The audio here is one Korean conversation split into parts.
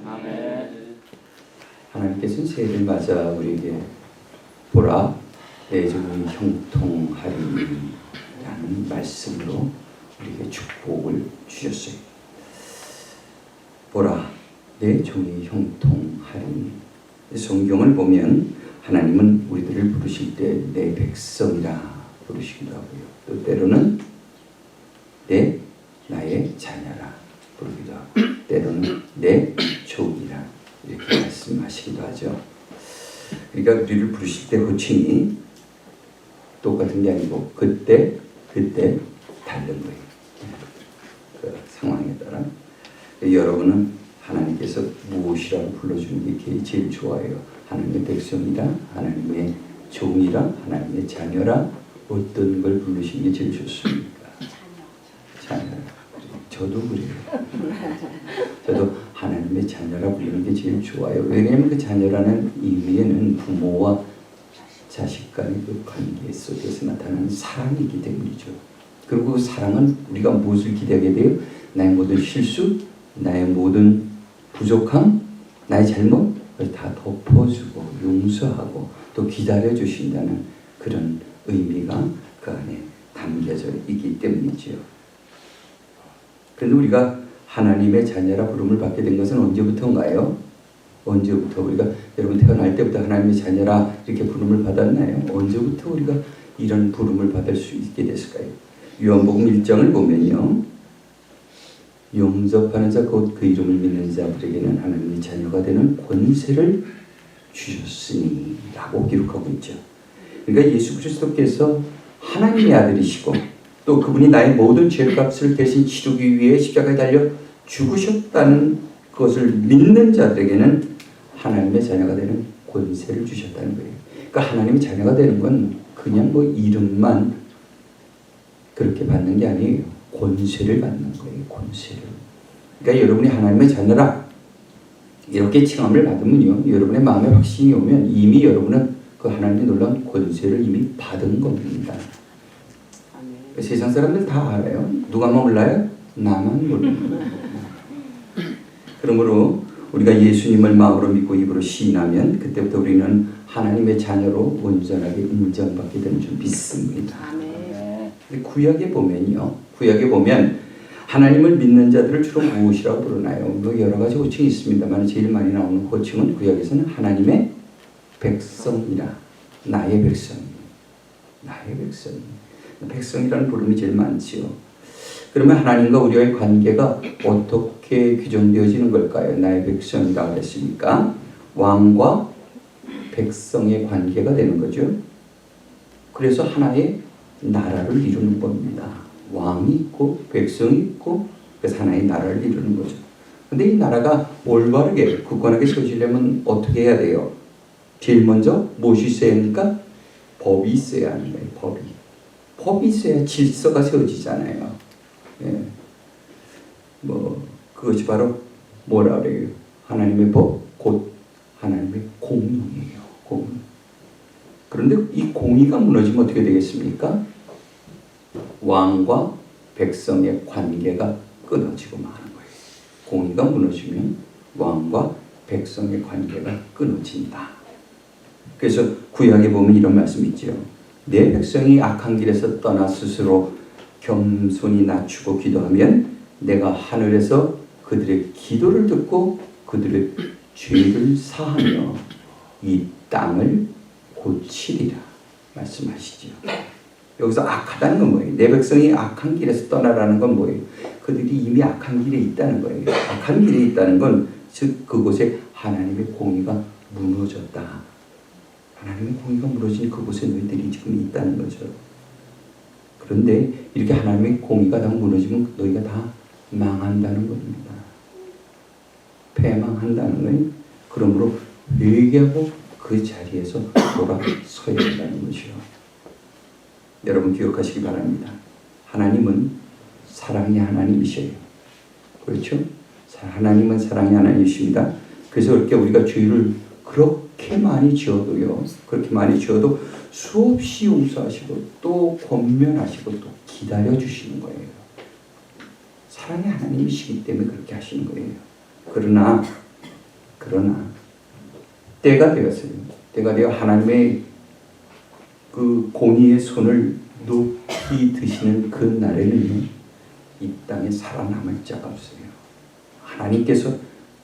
아멘. 하나님께서는 새해를 맞아 우리에게 보라 내 종이 형통하리라는 말씀으로 우리에게 축복을 주셨어요. 보라 내 종이 형통하리니. 성경을 보면 하나님은 우리들을 부르실 때 내 백성이라 부르시기도 하고요. 또 때로는 나의 자녀라 부르기도 하고 때로는 내 종이라 이렇게 말씀하시기도 하죠. 그러니까 우리를 부르실 때 호칭이 똑같은 게 아니고 그때 다른 거예요. 그 상황에 따라. 여러분은 하나님께서 무엇이라고 불러주는 게 제일 좋아요? 하나님의 백성이라, 하나님의 종이라, 하나님의 자녀라, 어떤 걸 부르시는 게 제일 좋습니까? 자녀. 저도 그래요. 저도 하나님의 자녀라 부르는 게 제일 좋아요. 왜냐하면 그 자녀라는 의미에는 부모와 자식 간의 그 관계 속에서 나타나는 사랑이기 때문이죠. 그리고 그 사랑은 우리가 무엇을 기대하게 돼요? 나의 모든 실수, 나의 모든 부족함, 나의 잘못을 다 덮어주고 용서하고 또 기다려주신다는 그런 의미가 그 안에 담겨져 있기 때문이지요. 그런데 우리가 하나님의 자녀라 부름을 받게 된 것은 언제부터인가요? 언제부터 우리가 여러분 태어날 때부터 하나님의 자녀라 이렇게 부름을 받았나요? 언제부터 우리가 이런 부름을 받을 수 있게 됐을까요? 요한복음 1장을 보면요. 용접하는 자 곧 그 이름을 믿는 자들에게는 하나님의 자녀가 되는 권세를 주셨으니 라고 기록하고 있죠. 그러니까 예수 그리스도께서 하나님의 아들이시고 또 그분이 나의 모든 죄값을 대신 치르기 위해 십자가에 달려 죽으셨다는 것을 믿는 자들에게는 하나님의 자녀가 되는 권세를 주셨다는 거예요. 그러니까 하나님의 자녀가 되는 건 그냥 뭐 이름만 그렇게 받는 게 아니에요. 권세를 받는 거예요. 권세를. 그러니까 여러분이 하나님의 자녀라 이렇게 칭함을 받으면요. 여러분의 마음에 확신이 오면 이미 여러분은 그 하나님의 놀라운 권세를 이미 받은 겁니다. 세상 사람들 다 알아요. 누가만 몰라요? 나만 몰라요. 그러므로 우리가 예수님을 마음으로 믿고 입으로 시인하면 그때부터 우리는 하나님의 자녀로 온전하게 인정받게 되는 줄 믿습니다. 구약에 보면요. 구약에 보면 하나님을 믿는 자들을 주로 무엇이라고 부르나요? 뭐 여러 가지 호칭이 있습니다만 제일 많이 나오는 호칭은 구약에서는 하나님의 백성이라. 나의 백성. 나의 백성. 백성이라는 부름이 제일 많지요. 그러면 하나님과 우리의 관계가 어떻게 규정되어지는 걸까요? 나의 백성이라고 했으니까 왕과 백성의 관계가 되는 거죠. 그래서 하나의 나라를 이루는 겁니다. 왕이 있고 백성이 있고 그래서 하나의 나라를 이루는 거죠. 근데 이 나라가 올바르게 굳건하게 서지려면 어떻게 해야 돼요? 제일 먼저 무엇이 있어야 합니까? 법이 있어야 하는 거예요. 법이 있어야 질서가 세워지잖아요. 예. 뭐 그것이 바로 뭐라 그래요? 하나님의 법, 곧 하나님의 공의예요. 공의. 그런데 이 공의가 무너지면 어떻게 되겠습니까? 왕과 백성의 관계가 끊어지고 마는 거예요. 공의가 무너지면 왕과 백성의 관계가 끊어진다. 그래서 구약에 보면 이런 말씀이 있죠. 내 백성이 악한 길에서 떠나 스스로 겸손히 낮추고 기도하면 내가 하늘에서 그들의 기도를 듣고 그들의 죄를 사하며 이 땅을 고치리라 말씀하시죠. 여기서 악하다는 건 뭐예요? 내 백성이 악한 길에서 떠나라는 건 뭐예요? 그들이 이미 악한 길에 있다는 거예요. 악한 길에 있다는 건 즉 그곳에 하나님의 공의가 무너졌다. 하나님의 공의가 무너진 그곳에 너희들이 지금 있다는 거죠. 그런데 이렇게 하나님의 공의가 다 무너지면 너희가 다 망한다는 겁니다. 패망한다는 거예요. 그러므로 회개하고 그 자리에서 돌아서야 한다는 것이요. 여러분 기억하시기 바랍니다. 하나님은 사랑의 하나님이셔요. 그렇죠? 하나님은 사랑의 하나님이십니다. 그래서 이렇게 우리가 죄를 그렇게 많이 지어도요. 그렇게 많이 지어도 수없이 용서하시고 또 권면하시고 또 기다려주시는 거예요. 사랑의 하나님이시기 때문에 그렇게 하시는 거예요. 그러나 그러나 때가 되었어요. 때가 되어 하나님의 그 공의의 손을 높이 드시는 그 날에는 이 땅에 살아남을 자가 없어요. 하나님께서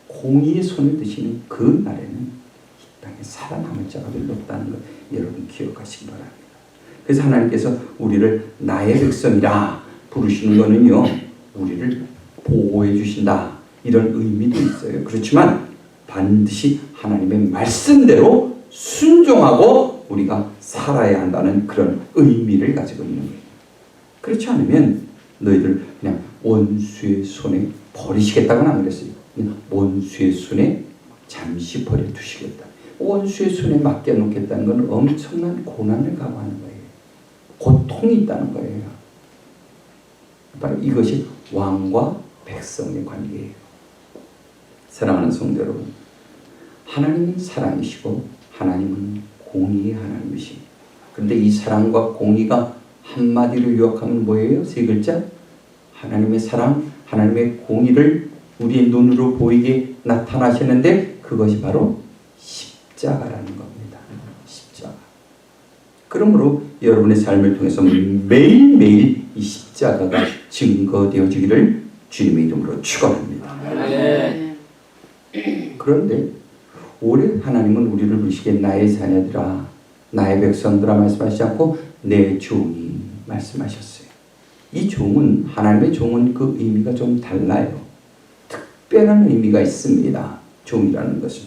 공의의 손을 드시는 그 날에는 이 땅에 살아남을 자가 별로 없다는 것 여러분 기억하시기 바랍니다. 그래서 하나님께서 우리를 나의 백성이라 부르시는 것은요, 우리를 보호해 주신다 이런 의미도 있어요. 그렇지만 반드시 하나님의 말씀대로 순종하고 우리가 살아야 한다는 그런 의미를 가지고 있는 거예요. 그렇지 않으면 너희들 그냥 원수의 손에 버리시겠다고는 안 그랬어요. 그냥 원수의 손에 잠시 버려두시겠다. 원수의 손에 맡겨놓겠다는 건 엄청난 고난을 각오하는 거예요. 고통이 있다는 거예요. 바로 이것이 왕과 백성의 관계예요. 사랑하는 성도 여러분, 하나님은 사랑이시고 하나님은 공의의 하나님이십니다. 그런데 이 사랑과 공의가 한마디로 요약하면 뭐예요? 세 글자? 하나님의 사랑, 하나님의 공의를 우리의 눈으로 보이게 나타나시는데 그것이 바로 십자가라는 겁니다. 십자가. 그러므로 여러분의 삶을 통해서 매일매일 이 십자가가 증거되어지기를 주님의 이름으로 축원합니다. 그런데 올해 하나님은 우리를 부르시기에 나의 자녀들아, 나의 백성들아 말씀하시지 않고 내 종이 말씀하셨어요. 이 종은, 하나님의 종은 그 의미가 좀 달라요. 특별한 의미가 있습니다. 종이라는 것은.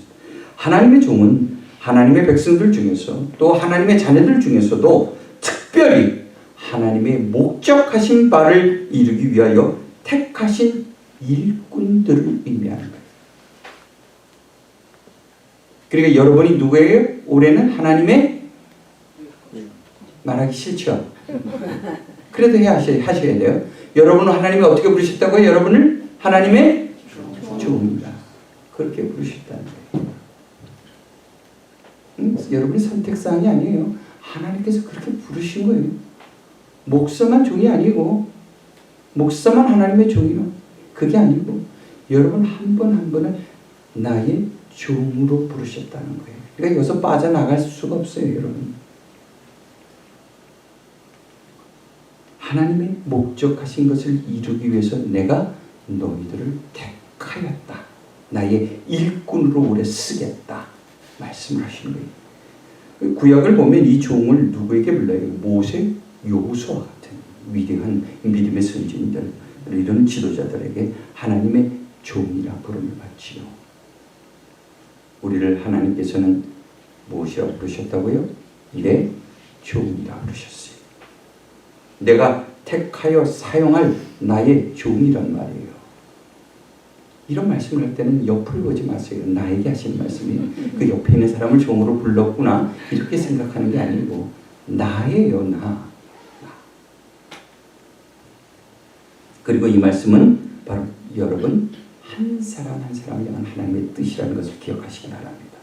하나님의 종은 하나님의 백성들 중에서 또 하나님의 자녀들 중에서도 특별히 하나님의 목적하신 바를 이루기 위하여 택하신 일꾼들을 의미하는 거예요. 그러니까 여러분이 누구예요? 올해는 하나님의, 말하기 싫죠? 그래도 하셔야 돼요. 여러분은 하나님이 어떻게 부르셨다고요? 여러분을 하나님의 종이다. 그렇게 부르셨다는 거예요. 여러분이 선택사항이 아니에요. 하나님께서 그렇게 부르신 거예요. 목사만 종이 아니고, 목사만 하나님의 종이요. 그게 아니고, 여러분 한 번 한 번을 나의 종으로 부르셨다는 거예요. 그러니까 여기서 빠져나갈 수가 없어요, 여러분. 하나님의 목적하신 것을 이루기 위해서 내가 너희들을 택하였다. 나의 일꾼으로 오래 쓰겠다. 말씀을 하시는 거예요. 구약을 보면 이 종을 누구에게 불러요? 모세, 여호수아 같은 위대한 믿음의 선진들, 이런 지도자들에게 하나님의 종이라 부름을 받지요. 우리를 하나님께서는 무엇이라고 부르셨다고요? 내 종이라 부르셨어요. 내가 택하여 사용할 나의 종이란 말이에요. 이런 말씀을 할 때는 옆을 보지 마세요. 나에게 하시는 말씀이에요. 그 옆에 있는 사람을 종으로 불렀구나 이렇게 생각하는 게 아니고 나예요. 나. 그리고 이 말씀은 바로 여러분 한 사람 한 사람을 향한 하나님의 뜻이라는 것을 기억하시기 바랍니다.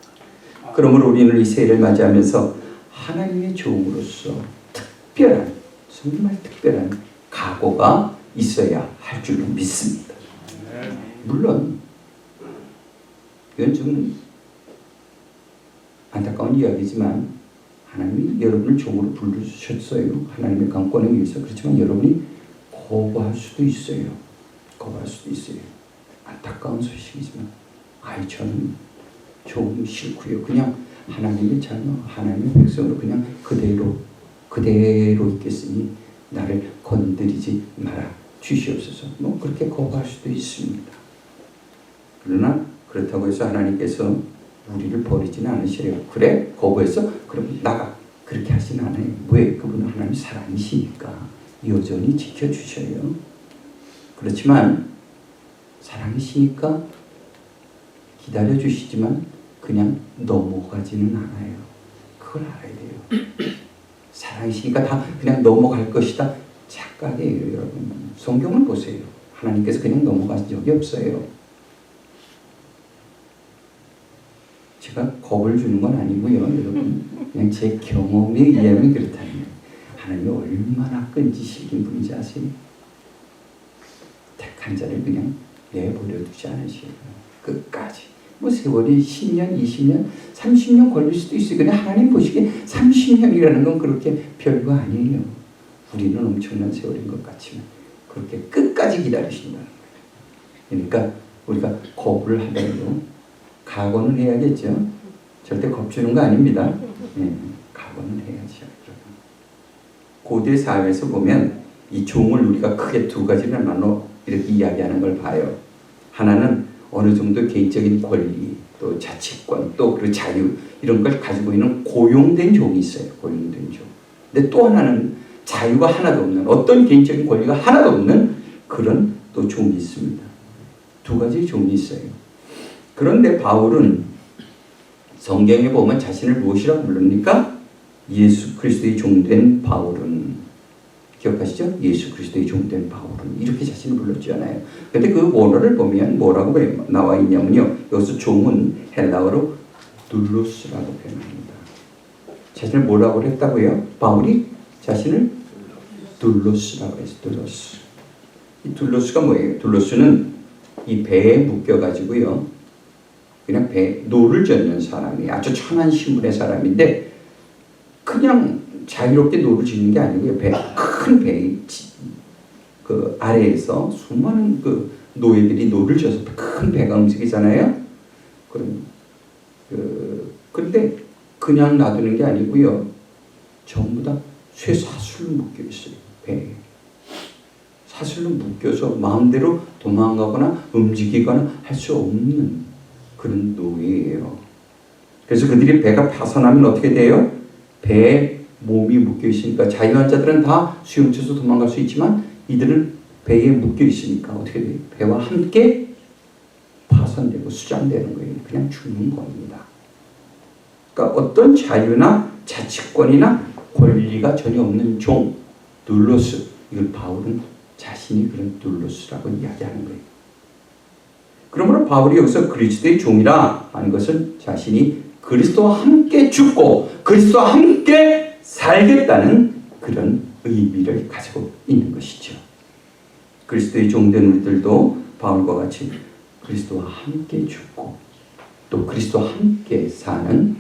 그러므로 우리는 이 새해를 맞이하면서 하나님의 종으로서 특별한, 정말 특별한 각오가 있어야 할 줄로 믿습니다. 물론 이건 좀 안타까운 이야기지만 하나님이 여러분을 종으로 부르셨어요. 하나님의 강권에 의해서. 그렇지만 여러분이 거부할 수도 있어요. 거부할 수도 있어요. 안타까운 소식이지만 저는 종 싫고요. 그냥 하나님의 자녀, 하나님의 백성으로 그냥 그대로 있겠으니 나를 건드리지 마라 주시옵소서. 뭐 그렇게 거부할 수도 있습니다. 그러나 그렇다고 해서 하나님께서 우리를 버리지는 않으시래요. 그래? 거부해서? 그럼 나가. 그렇게 하진 않아요. 왜? 그분은 하나님 사랑이시니까 여전히 지켜주셔요. 그렇지만 사랑이시니까 기다려주시지만 그냥 넘어가지는 않아요. 그걸 알아야 돼요. 사랑이시니까 다 그냥 넘어갈 것이다. 착각이에요, 여러분. 성경을 보세요. 하나님께서 그냥 넘어가신 적이 없어요. 제가 겁을 주는 건 아니고요, 여러분. 그냥 제 경험에 의하면 그렇다면 하나님이 얼마나 끈지시긴 분인지 아세요? 택한 자를 그냥 내버려 두지 않으시고 끝까지 뭐 세월이 10년, 20년, 30년 걸릴 수도 있어요. 근데 하나님 보시기에 30년이라는 건 그렇게 별거 아니에요. 우리는 엄청난 세월인 것 같지만 그렇게 끝까지 기다리신다는 거예요. 그러니까 우리가 거부를 하더라도 각오는 해야겠죠. 절대 겁주는 거 아닙니다. 각오는 해야죠. 고대 사회에서 보면 이 종을 우리가 크게 두 가지를 나눠 이렇게 이야기하는 걸 봐요. 하나는 어느 정도 개인적인 권리, 또 자치권, 또 그 자유 이런 걸 가지고 있는 고용된 종이 있어요. 고용된 종. 근데 또 하나는 자유가 하나도 없는, 어떤 개인적인 권리가 하나도 없는 그런 또 종이 있습니다. 두 가지 종이 있어요. 그런데 바울은 성경에 보면 자신을 무엇이라고 부릅니까? 예수 그리스도의 종된 바울은, 기억하시죠? 예수 그리스도의 종된 바울은 이렇게 자신을 불렀잖아요. 근데 그 원어를 보면 뭐라고 나와 있냐면요. 여기서 종은 헬라어로 둘로스라고 표현합니다. 자신을 뭐라고 했다고요? 바울이 자신을 둘로스라고 했어요. 둘로스. 이 둘로스가 뭐예요? 둘로스는 이 배에 묶여가지고요. 그냥 노를 젓는 사람이 아주 천한 신분의 사람인데 그냥 자유롭게 노를 짓는 게 아니고요. 큰 배 그 아래에서 수많은 그 노예들이 노를 져서 큰 배가 움직이잖아요. 그런데 그냥 놔두는 게 아니고요. 전부 다 쇠사슬로 묶여 있어요. 배에. 사슬로 묶여서 마음대로 도망가거나 움직이거나 할 수 없는 그런 노예예요. 그래서 그들이 배가 파손하면 어떻게 돼요? 배에 몸이 묶여 있으니까 자유한 자들은 다 수영쳐서 도망갈 수 있지만 이들은 배에 묶여 있으니까 어떻게 돼요? 배와 함께 파손되고 수장되는 거예요. 그냥 죽는 겁니다. 그러니까 어떤 자유나 자치권이나 권리가 전혀 없는 종, 둘로스. 이걸 바울은 자신이 그런 둘로스라고 이야기하는 거예요. 그러므로 바울이 여기서 그리스도의 종이라 하는 것은 자신이 그리스도와 함께 죽고 그리스도와 함께 살겠다는 그런 의미를 가지고 있는 것이죠. 그리스도의 종된 우리들도 바울과 같이 그리스도와 함께 죽고 또 그리스도와 함께 사는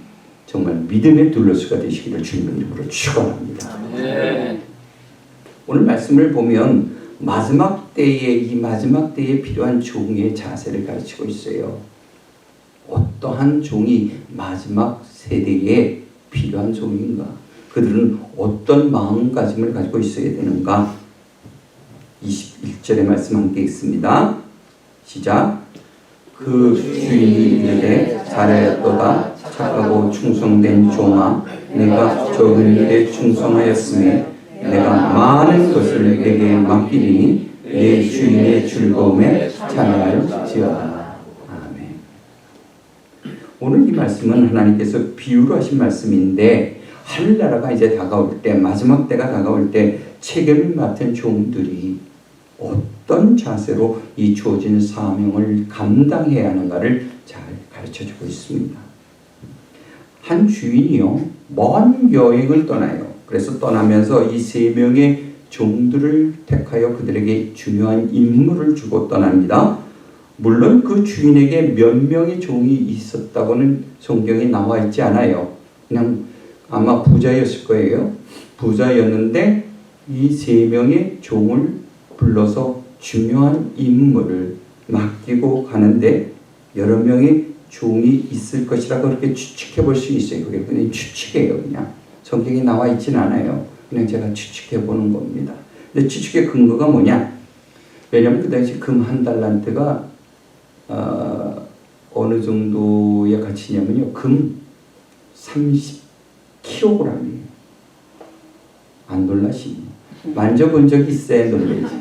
정말 믿음의 둘러스가 되시기를 주님의 이름으로 축원합니다. 네. 오늘 말씀을 보면 마지막 때에 필요한 종의 자세를 가르치고 있어요. 어떠한 종이 마지막 세대에 필요한 종인가? 그들은 어떤 마음가짐을 가지고 있어야 되는가? 21절의 말씀 함께 읽습니다. 시작. 그 주인이 이르되 잘하였도다. 착하고 충성된 종아, 내가 적은 일에 충성하였으며 내가 많은 것을 내게 맡기리니 내 주인의 즐거움에 참여할지어다. 아멘. 오늘 이 말씀은 하나님께서 비유로 하신 말씀인데 하늘나라가 이제 다가올 때, 마지막 때가 다가올 때 책임을 맡은 종들이 어떤 자세로 이 주어진 사명을 감당해야 하는가를 잘 가르쳐주고 있습니다. 한 주인이요, 먼 여행을 떠나요. 그래서 떠나면서 이 세 명의 종들을 택하여 그들에게 중요한 임무를 주고 떠납니다. 물론 그 주인에게 몇 명의 종이 있었다고는 성경에 나와 있지 않아요. 그냥 아마 부자였을 거예요. 부자였는데 이 세 명의 종을 불러서 중요한 임무를 맡기고 가는데 여러 명의 종이 있을 것이라고 그렇게 추측해 볼 수 있어요. 그게 그냥 추측이에요. 그냥 성경에 나와 있지는 않아요. 그냥 제가 추측해 보는 겁니다. 근데 추측의 근거가 뭐냐? 왜냐하면 그 당시 금 한 달란트가 어느 정도의 가치냐면요, 금 30kg이에요. 안 놀라시니? 만져본 적이 있어야 놀라지.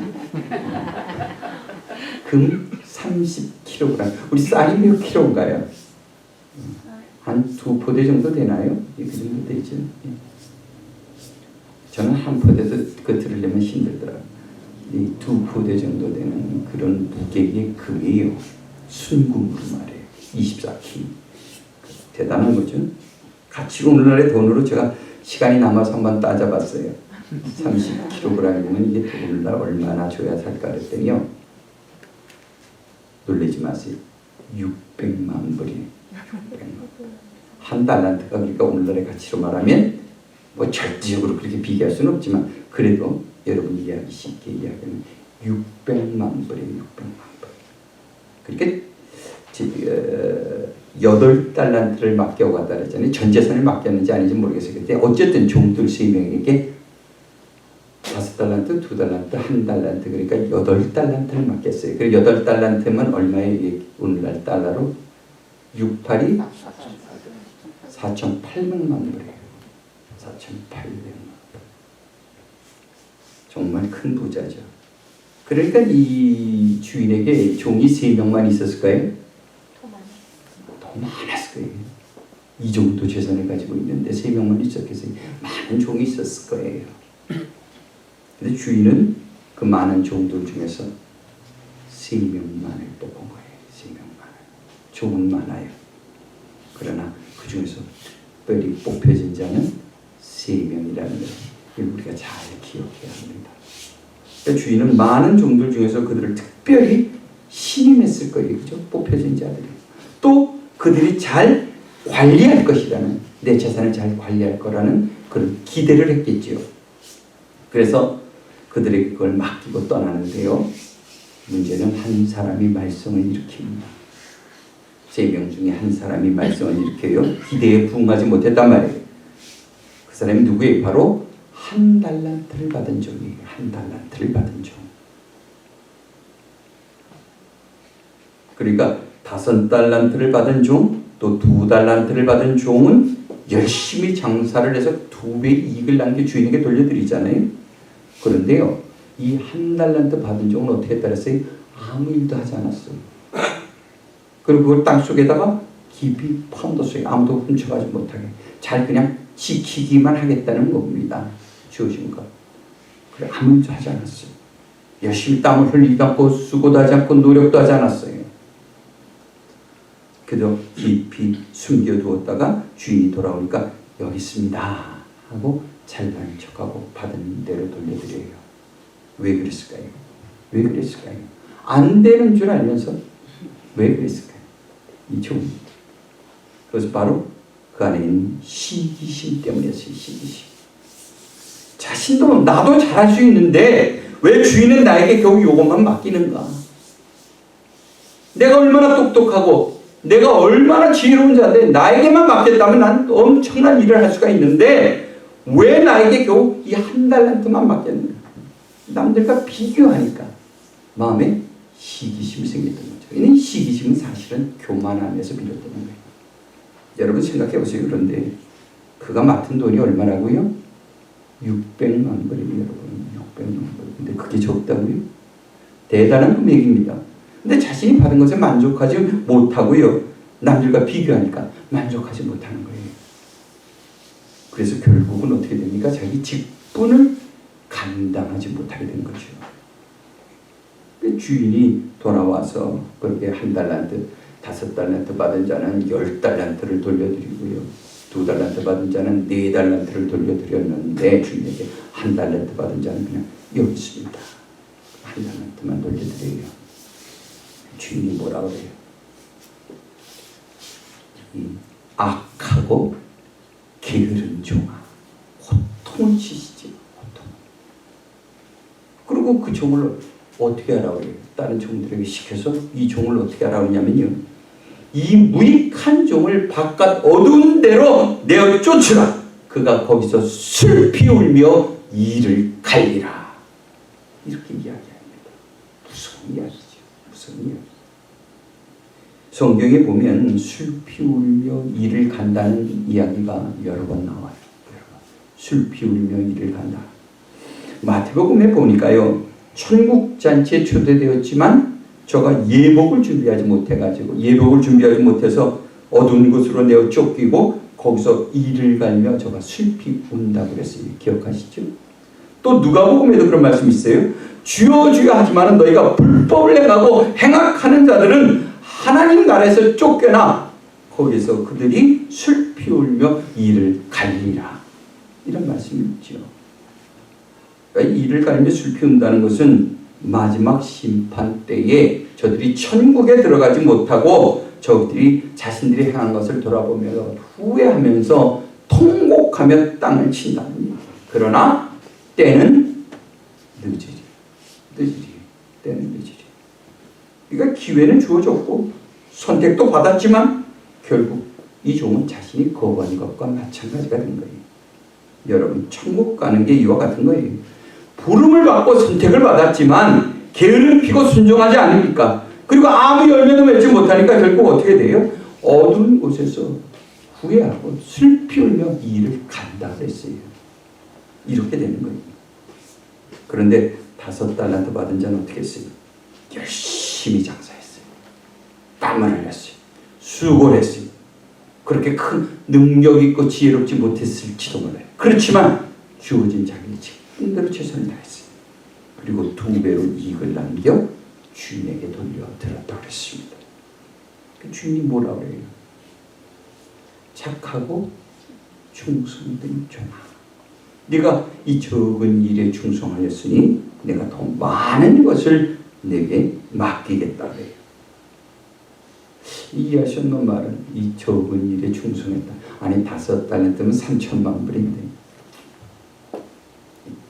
금 30kg. 우리 쌀이 몇 킬로인가요? 한 2포대 정도 되나요? 그 정도 되죠. 저는 한 포대도 그거 들으려면 힘들더라고요. 이 2포대 정도 되는 그런 무게의 금이에요. 순금으로 말해요. 24K. 대단한 거죠. 가치가 오늘날의 돈으로 제가 시간이 남아서 한번 따져봤어요. 30kg이면 이게 오늘날 얼마나 줘야 살까 그랬더니요. 놀라지 마세요. 600만 불이. 600만. 한 달란트가 그러니까 오늘날의 가치로 말하면 뭐 절대적으로 그렇게 비교할 수는 없지만 그래도 여러분 이해하기 쉽게 이야기하면 600만 불이에요. 600만 불. 그러니까 8달란트를 맡겨갔다 그랬잖아요. 전 재산을 맡겼는지 아닌지 모르겠어요. 근데 어쨌든 종들 3명에게 5달란트, 2달란트, 1달란트 그러니까 8달란트를 맡겼어요. 그리고 8달란트면 얼마예요? 오늘날 달러로 68이 4,800만 불이에요. 4,800만 불. 정말 큰 부자죠. 그러니까 이 주인에게 종이 3명만 있었을까요? 더 많았을 거예요. 이 정도 재산을 가지고 있는데 3명만 있었겠어요. 많은 종이 있었을 거예요. 근데 주인은 그 많은 종들 중에서 3명만을 뽑은 거예요. 3명만을. 종은 많아요. 그러나 그 중에서 특별히 뽑혀진 자는 3명이라는 걸 우리가 잘 기억해야 합니다. 그러니까 주인은 많은 종들 중에서 그들을 특별히 신임했을 거예요. 그죠? 뽑혀진 자들이. 또 그들이 잘 관리할 것이라는, 내 재산을 잘 관리할 거라는 그런 기대를 했겠지요. 그래서 그들에게 그걸 맡기고 떠나는데요. 문제는 한 사람이 말썽을 일으킵니다. 3명 중에 한 사람이 말썽을 일으켜요. 기대에 부응하지 못했단 말이에요. 그 사람이 누구예요? 바로 1달란트를 받은 종이에요. 1달란트를 받은 종. 그러니까 5달란트를 받은 종, 또 2달란트를 받은 종은 열심히 장사를 해서 2배의 이익을 남겨 주인에게 돌려드리잖아요. 그런데요, 이 1달란트 받은 종은 어떻게 했더랬어요? 아무 일도 하지 않았어요. 그리고 그걸 땅속에다가 깊이 파묻었어요. 아무도 훔쳐가지 못하게. 잘 그냥 지키기만 하겠다는 겁니다. 주어진 것. 그래, 아무 일도 하지 않았어요. 열심히 땀을 흘리지 않고 수고도 하지 않고 노력도 하지 않았어요. 그저 깊이 숨겨두었다가 주인이 돌아오니까 여기 있습니다 하고 잘 받은 척하고 받은 대로 돌려드려요. 왜 그랬을까요? 왜 그랬을까요? 안 되는 줄 알면서 왜 그랬을까요? 이 종. 그래서 바로 그 안에 있는 시기심 때문이었어요. 시기심. 자신도 나도 잘할 수 있는데 왜 주인은 나에게 겨우 이것만 맡기는가? 내가 얼마나 똑똑하고 내가 얼마나 지혜로운 자인데 나에게만 맡겼다면 난 엄청난 일을 할 수가 있는데 왜 나에게 겨우 이 1달란트만 맡겼는가? 남들과 비교하니까 마음에 시기심이 생겼던 거죠. 이 시기심은 사실은 교만함에서 비롯되는 거예요. 여러분 생각해 보세요. 그런데 그가 맡은 돈이 얼마라고요? 600만 불이에요. 여러분 600만 불. 근데 그게 적다고요? 대단한 금액입니다. 근데 자신이 받은 것에 만족하지 못하고요. 남들과 비교하니까 만족하지 못하는 거예요. 그래서 결국은 어떻게 됩니까? 자기 직분을 감당하지 못하게 된 거죠. 주인이 돌아와서 그렇게 1달란트, 5달란트 받은 자는 10달란트를 돌려드리고요. 2달란트 받은 자는 4달란트를 돌려드렸는데 주인에게 1달란트 받은 자는 그냥 여기 있습니다. 1달란트만 돌려드려요. 주인이 뭐라 그래요? 이 악하고 게으른 종아, 호통을 치시지. 호통. 그리고 그 종을 어떻게 하라고 해요? 다른 종들에게 시켜서 이 종을 어떻게 하라고 하냐면요, 이 무익한 종을 바깥 어두운 데로 내어 쫓으라. 그가 거기서 슬피 울며 이를 갈리라. 이렇게 이야기합니다. 무서운 이야기죠. 무서운 이야기. 성경에 보면 슬피 울며 이를 간다는 이야기가 여러 번 나와요. 슬피 울며 이를 간다. 마태복음에 보니까요, 천국 잔치에 초대되었지만 저가 예복을 준비하지 못해서 어두운 곳으로 내어 쫓기고 거기서 이를 갈며 저가 슬피 운다고 그랬어요. 기억하시죠? 또 누가복음에도 그런 말씀이 있어요. 주여 주여 하지만 너희가 불법을 행하고 행악하는 자들은 하나님 나라에서 쫓겨나 거기서 그들이 슬피 울며 이를 갈리라. 이런 말씀이 있죠. 그러니까 이를 갈리며 슬피 운다는 것은 마지막 심판 때에 저들이 천국에 들어가지 못하고 저들이 자신들이 행한 것을 돌아보며 후회하면서 통곡하며 땅을 친다는 얘기예요. 그러나 때는 늦으리. 때는 늦으리. 그러니까 기회는 주어졌고 선택도 받았지만 결국 이 종은 자신이 거부한 것과 마찬가지가 된 거예요. 여러분, 천국 가는 게 이와 같은 거예요. 부름을 받고 선택을 받았지만 게으름 피고 순종하지 않으니까, 그리고 아무 열매도 맺지 못하니까 결국 어떻게 돼요? 어두운 곳에서 후회하고 슬피 울며 이 일을 간다 그랬어요. 이렇게 되는 거예요. 그런데 5달란트 받은 자는 어떻게 했어요? 열심히 장사했어요. 땀을 흘렸어요. 수고를 했어요. 그렇게 큰 능력 있고 지혜롭지 못했을지도 몰라요. 그렇지만 주어진 자기의 책임대로 최선을 다했어요. 그리고 2배로 이익을 남겨 주인에게 돌려드렸다고 했습니다. 그 주인이 뭐라 그래요? 착하고 충성된 종아, 네가 이 적은 일에 충성하였으니 내가 더 많은 것을 내게 맡기겠다 그래요. 이해하셨는 말은 이 적은 일에 충성했다. 아니 5달란트면 3천만 불인데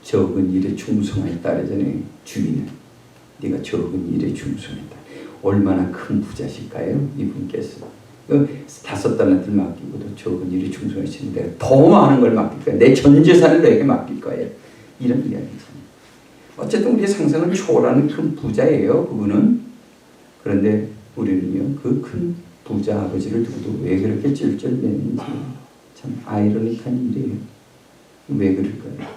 적은 일에 충성했다 그러잖아요. 주인은 네가 적은 일에 충성했다. 얼마나 큰 부자실까요? 이분께서 5달란트를 맡기고도 적은 일에 충성했으니 내가 더 많은 걸 맡길 거야. 내 전 재산을 너에게 맡길 거예요. 이런 이야기잖아요. 어쨌든 우리의 상상을 초월하는 큰 부자예요. 그분은. 그런데 우리는요, 그 큰 부자 아버지를 두고도 왜 그렇게 찔찔매는지 참 아이러니한 일이에요. 왜 그럴까요?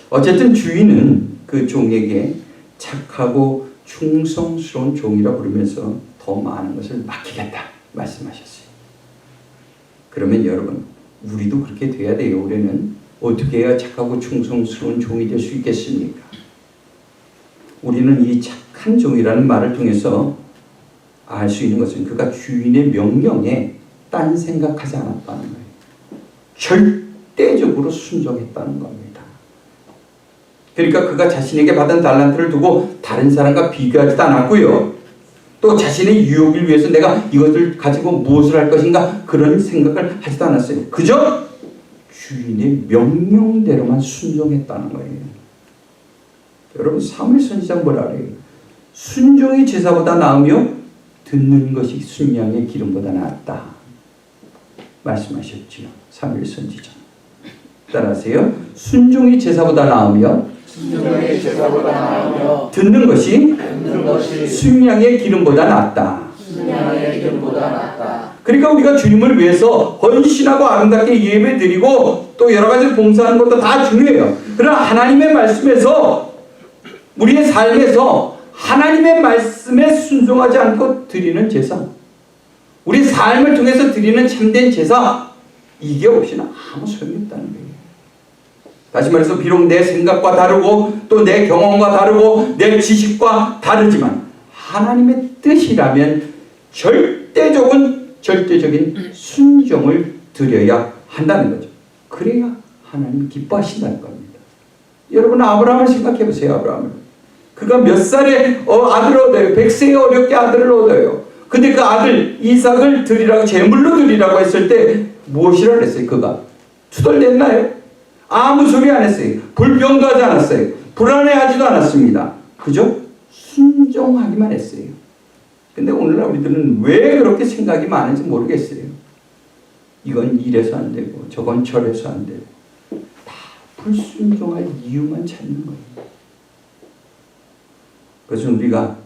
어쨌든 주인은 그 종에게 착하고 충성스러운 종이라 부르면서 더 많은 것을 맡기겠다 말씀하셨어요. 그러면 여러분, 우리도 그렇게 돼야 돼요. 올해는 어떻게 해야 착하고 충성스러운 종이 될 수 있겠습니까? 우리는 이 착한 종이라는 말을 통해서 알 수 있는 것은 그가 주인의 명령에 딴 생각하지 않았다는 거예요. 절대적으로 순종했다는 겁니다. 그러니까 그가 자신에게 받은 달란트를 두고 다른 사람과 비교하지도 않았고요. 또 자신의 유혹을 위해서 내가 이것을 가지고 무엇을 할 것인가 그런 생각을 하지도 않았어요. 그저 주인의 명령대로만 순종했다는 거예요. 여러분, 사무엘 선지자는 뭐라 그래요? 순종이 제사보다 나으며 듣는 것이 순양의 기름보다 낫다 말씀하셨지요. 사무엘 선지자. 따라하세요. 순종이 제사보다 나으며 듣는 것이 순양의 기름보다 낫다. 그러니까 우리가 주님을 위해서 헌신하고 아름답게 예배드리고 또 여러 가지 봉사하는 것도 다 중요해요. 그러나 하나님의 말씀에서 우리의 삶에서 하나님의 말씀에 순종하지 않고 드리는 제사, 우리 삶을 통해서 드리는 참된 제사, 이게 없이는 아무 소용이 없다는 거예요. 다시 말해서 비록 내 생각과 다르고 또 내 경험과 다르고 내 지식과 다르지만 하나님의 뜻이라면 절대적인 순종을 드려야 한다는 거죠. 그래야 하나님 기뻐하신다는 겁니다. 여러분, 아브라함을 생각해 보세요. 아브라함을. 그가 몇 살에 아들을 얻어요. 100세에 어렵게 아들을 얻어요. 근데 그 아들 이삭을 드리라고, 제물로 드리라고 했을 때 무엇이라 그랬어요? 그가 투덜댔나요? 아무 소리 안 했어요. 불평도 하지 않았어요. 불안해하지도 않았습니다. 그저 순종하기만 했어요. 근데 오늘날 우리들은 왜 그렇게 생각이 많은지 모르겠어요. 이건 이래서 안 되고 저건 저래서 안 되고 다 불순종할 이유만 찾는 거예요. 그것은 우리가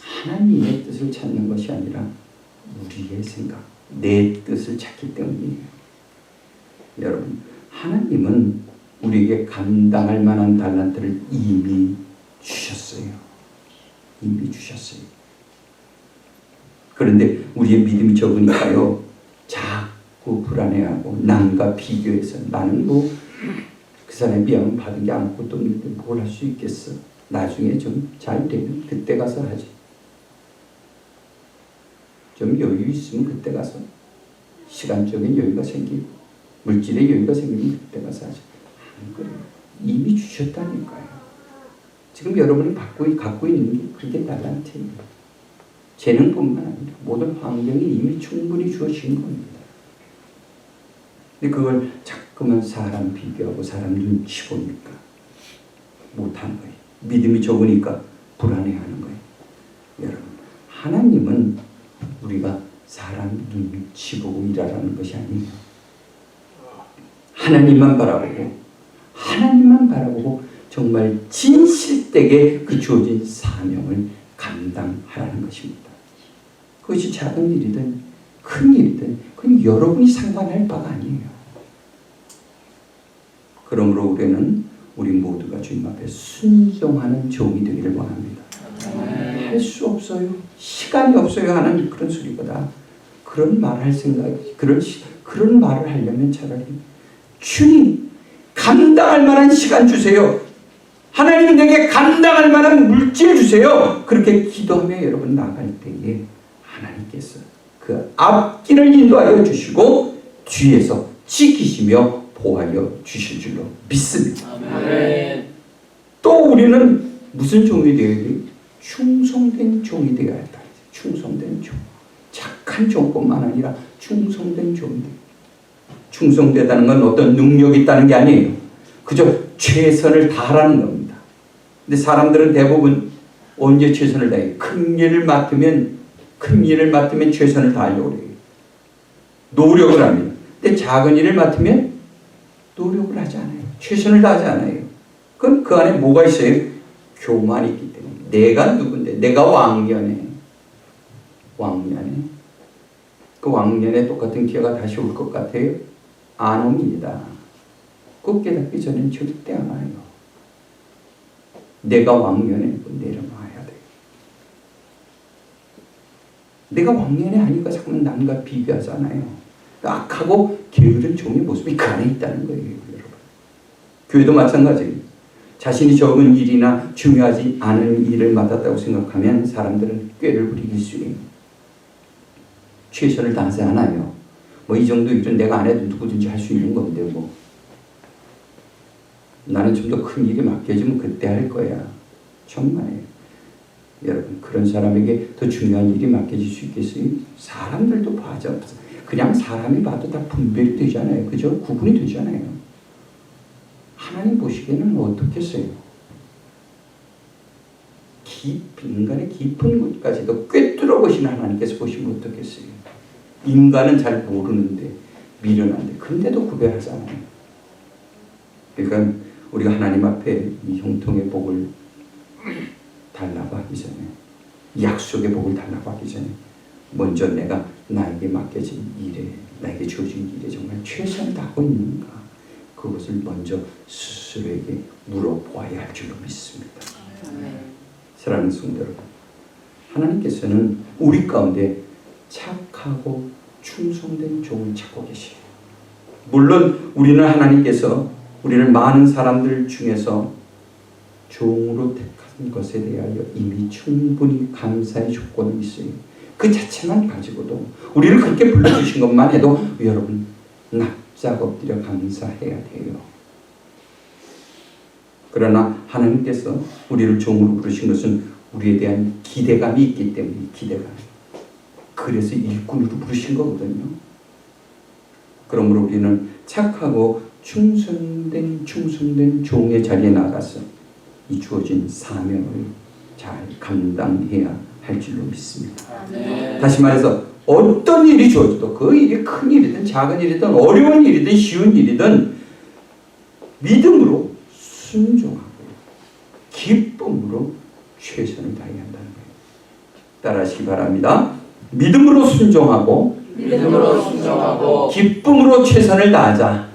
하나님의 뜻을 찾는 것이 아니라 우리의 생각, 내 뜻을 찾기 때문이에요. 여러분, 하나님은 우리에게 감당할 만한 달란트를 이미 주셨어요. 이미 주셨어요. 그런데 우리의 믿음이 적으니까요, 자꾸 불안해하고 남과 비교해서 나는 그 사람에 비하면 받은 게 아무것도 없는데 뭘 할 수 있겠어. 나중에 좀 잘 되면 그때 가서 하지. 좀 여유 있으면 그때 가서, 시간적인 여유가 생기고 물질의 여유가 생기면 그때 가서 하지. 안 그래요. 이미 주셨다니까요. 지금 여러분이 갖고 있는 게 그게 달란트예요. 재능뿐만 아니라 모든 환경이 이미 충분히 주어진 겁니다. 근데 그걸 자꾸만 사람 비교하고 사람 눈치 보니까 못하는 거예요. 믿음이 적으니까 불안해하는 거예요. 여러분, 하나님은 우리가 사람 눈치 보고 일하라는 것이 아니에요. 하나님만 바라보고 정말 진실되게 그 주어진 사명을 감당하라는 것입니다. 그것이 작은 일이든 큰 일이든 그건 여러분이 상관할 바가 아니에요. 그러므로 우리 모두가 주님 앞에 순종하는 종이 되기를 원합니다. 할 수 없어요. 시간이 없어요 하는 그런 소리보다 그런 말을 할 생각이 그런 말을 하려면 차라리 주님 감당할 만한 시간 주세요. 하나님 내게 감당할 만한 물질 주세요. 그렇게 기도하며 여러분 나갈 때에 하나님께서 그 앞길을 인도하여 주시고 뒤에서 지키시며 보호하여 주실 줄로 믿습니다. 아멘. 또 우리는 무슨 종이 되어야 돼요? 충성된 종이 되어야 한다. 충성된 종. 착한 종뿐만 아니라 충성된 종이 돼요. 충성되다는 건 어떤 능력이 있다는 게 아니에요. 그저 최선을 다하라는 겁니다. 근데 사람들은 대부분 언제 최선을 다해요? 큰 일을 맡으면 최선을 다하려고 해요. 노력을 합니다. 근데 작은 일을 맡으면 노력을 하지 않아요. 최선을 다하지 않아요. 그건 그 안에 뭐가 있어요? 교만이 있기 때문에. 내가 누군데? 내가 왕년에 그 왕년에 똑같은 기회가 다시 올 것 같아요? 안 옵니다. 그 깨닫기 전엔 절대 안 와요. 내가 왕년에 내려놔야 돼요. 내가 왕년에 하니까 자꾸만 남과 비교하잖아요. 악하고 게으른 종의 모습이 그 안에 있다는 거예요, 여러분. 교회도 마찬가지예요. 자신이 적은 일이나 중요하지 않은 일을 맡았다고 생각하면 사람들은 꾀를 부리기 쉬워요. 최선을 다하지 않아요. 이 정도 일은 내가 안 해도 누구든지 할 수 있는 건데 나는 좀 더 큰 일이 맡겨지면 그때 할 거야. 정말이에요. 여러분, 그런 사람에게 더 중요한 일이 맡겨질 수 있겠어요? 사람들도 봐죠. 그냥 사람이 봐도 다 분별이 되잖아요. 그죠? 구분이 되잖아요. 하나님 보시기에는 어떻겠어요? 인간의 깊은 곳까지도 꿰뚫어 보시는 하나님께서 보시면 어떻겠어요? 인간은 잘 모르는데 미련한데 근데도 구별하잖아요. 그러니까 우리가 하나님 앞에 이 형통의 복을 달라고 하기 전에, 약속의 복을 달라고 하기 전에 먼저 내가 나에게 맡겨진 일에, 나에게 주어진 일에 정말 최선을 다하고 있는가, 그것을 먼저 스스로에게 물어보아야 할 줄로 믿습니다. 사랑하는 성도 여러분, 하나님께서는 우리 가운데 착하고 충성된 종을 찾고 계시요. 물론 우리는 하나님께서 우리를 많은 사람들 중에서 종으로 택한 것에 대하여 이미 충분히 감사의 조건이 있어요. 그 자체만 가지고도 우리를 그렇게 불러주신 것만 해도 여러분 납작 엎드려 감사해야 돼요. 그러나 하나님께서 우리를 종으로 부르신 것은 우리에 대한 기대감이 있기 때문에, 기대감. 그래서 일꾼으로 부르신 거거든요. 그러므로 우리는 착하고 충성된 종의 자리에 나가서 이 주어진 사명을 잘 감당해야 할 줄로 믿습니다. 네. 다시 말해서 어떤 일이 주어져도 그 일이 큰 일이든 작은 일이든 어려운 일이든 쉬운 일이든 믿음으로 순종하고 기쁨으로 최선을 다해야 한다는 거예요. 따라하시기 바랍니다. 믿음으로 순종하고 기쁨으로 최선을 다하자.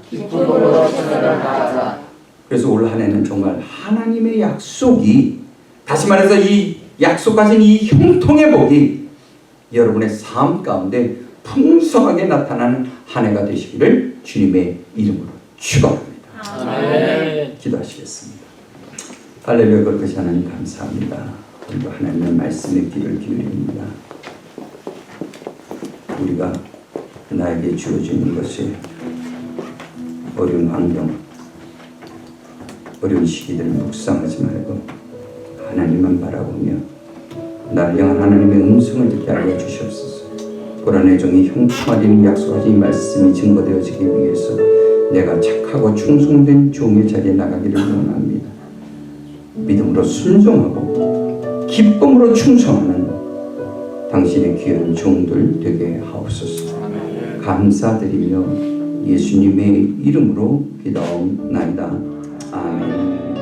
그래서 올 한 해는 정말 하나님의 약속이, 다시 말해서 이 약속하신 이 형통의 복이 여러분의 삶 가운데 풍성하게 나타나는 한 해가 되시기를 주님의 이름으로 축원합니다. 아멘. 기도하시겠습니다. 할렐루야. 거룩하신 하나님 감사합니다. 오늘도 하나님의 말씀에 귀를 기울입니다. 우리가 나에게 주어지는 것이 어려운 환경, 어려운 시기들을 묵상하지 말고 하나님만 바라보며 나를 향한 하나님의 음성을 듣게 하여 주시옵소서. 고난의 종이 형통하리니 약속하신 말씀이 증거되어지기 위해서 내가 착하고 충성된 종의 자리에 나가기를 원합니다. 믿음으로 순종하고 기쁨으로 충성하는 당신의 귀한 종들 되게 하옵소서. 감사드리며 예수님의 이름으로 기도하옵나이다. 아멘.